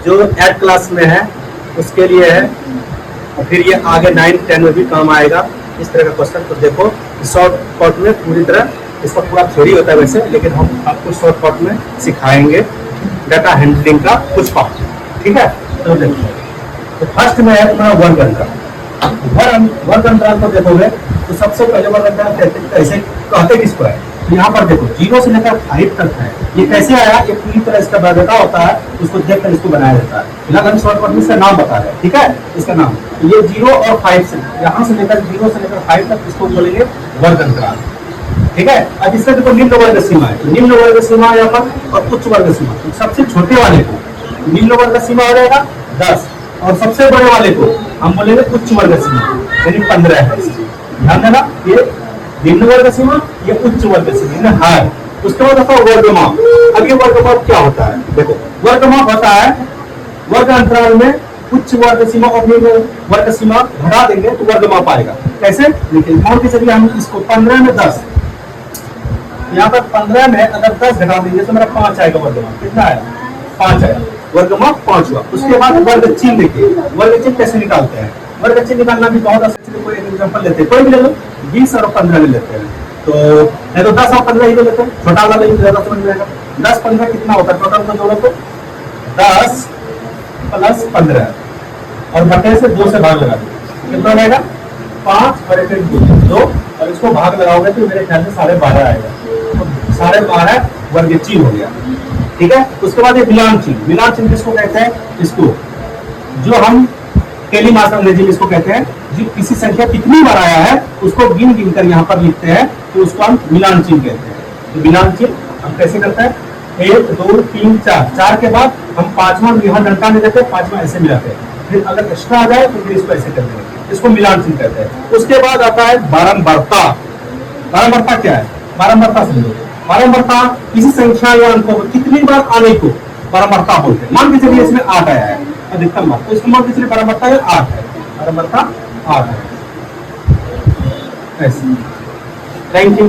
जो 8 क्लास में है उसके लिए है, और फिर ये आगे 9, 10 में भी काम आएगा इस तरह का क्वेश्चन। तो देखो शॉर्टकट में पूरी तरह इसका पूरा थ्योरी होता है वैसे, लेकिन हम आपको शॉर्टकट में सिखाएंगे डाटा हैंडलिंग का कुछ पार्ट, ठीक है। तो देखो, तो फर्स्ट में है तुम्हारा वर्ग अंतराल। वर्ग अंतराल को देखोगे तो सबसे पहले वर्ग अंतराल कैसे कहते किसको है, तो यहाँ पर देखो 0 से लेकर 5 तक है। ये कैसे आया, ये पूरी तरह इसका बाध्यता होता है, उसको देखकर इसको बनाया जाता है। फिलहाल हम शॉर्टकट में इसका नाम बता रहे हैं, ठीक है, इसका नाम। ये 0 और 5 से, यहाँ से लेकर 0 से लेकर 5 तक इसको बोलेंगे वर्ग अंतराल, ठीक है। अब इसका देखो निम्न वर्ग सीमा है, तो निम्न वर्ग सीमा यहाँ पर और उच्च वर्ग सीमा। तो सबसे छोटे वाले को निम्न वर्ग सीमा हो जाएगा 10, और सबसे बड़े वाले को हम बोलेंगे उच्च वर्ग सीमा, यानी 15 है। ध्यान देना, ये निम्न वर्ग सीमा, ये उच्च वर्ग सीमा है। उसके बाद देखो वर्गमाप। अब ये वर्गमाप क्या होता है, देखो वर्गमाप होता है वर्ग अंतराल में उच्च वर्ग सीमा और निम्न वर्ग सीमा घटा देंगे तो वर्गमाप आएगा। कैसे, लेकिन मान के चलिए हम इसको 15 में 10, यहाँ पर 15 में अगर 10 घटा देंगे तो मेरा 5 आएगा वर्गमाप। कितना आया, 5 आया, वर्गमाप 5 हुआ। उसके बाद वर्ग चिन्ह देखिए, वर्ग चिन्ह कैसे निकालते हैं। वर्ग चिन्ह निकालना भी बहुत आसान है। कोई एक एग्जांपल लेते हैं, कोई भी ले लो, 20 और 15 ले लेते हैं, तो नहीं तो 10 और 15 ही ले लेते हैं, छोटा वाला लेंगे ज्यादा समझ में आएगा। 10 15 कितना होता है, टोटल को जोड़ो तो 10 + 15 और बटे से 2 से भाग लगा दो, कितना रहेगा 5 और 2, और इसको भाग लगाओगे तो मेरे ख्याल से 12.5 आएगा। तो 12.5 वर्ग चिन्ह हो गया, ठीक है। उसके बाद ये मिलान चिन्ह। मिलान चिन्ह किसको कहते हैं, इसको जो हम टेली मास अंग्रेजी में इसको कहते हैं, जो किसी संख्या कितनी बार आया है उसको गिन गिन कर यहाँ पर लिखते हैं, तो उसको हम मिलान चिन्ह कहते हैं। तो मिलान चिन्ह हम कैसे करते हैं, 1 2 3 4 के बाद हम 5वां यहाँ डंडा में देते हैं, 5वां ऐसे मिलाते हैं, फिर अगर एक्स्ट्रा आ जाए तो फिर इसको ऐसे करते हैं, इसको मिलान चिन्ह कहते हैं। उसके बाद आता है बारंबारता। बारंबारता क्या है, बारंबारता समझो। बारंबारता किसी संख्या या अंक को कितनी बार आने को बारंबारता बोलते हैं। मान के चलिए इसमें 8 आया है अधिकतम बार, तो इसको मान के चलिए बारंबारता 8 है, बारंबारता 8 है ऐसे। Thank you.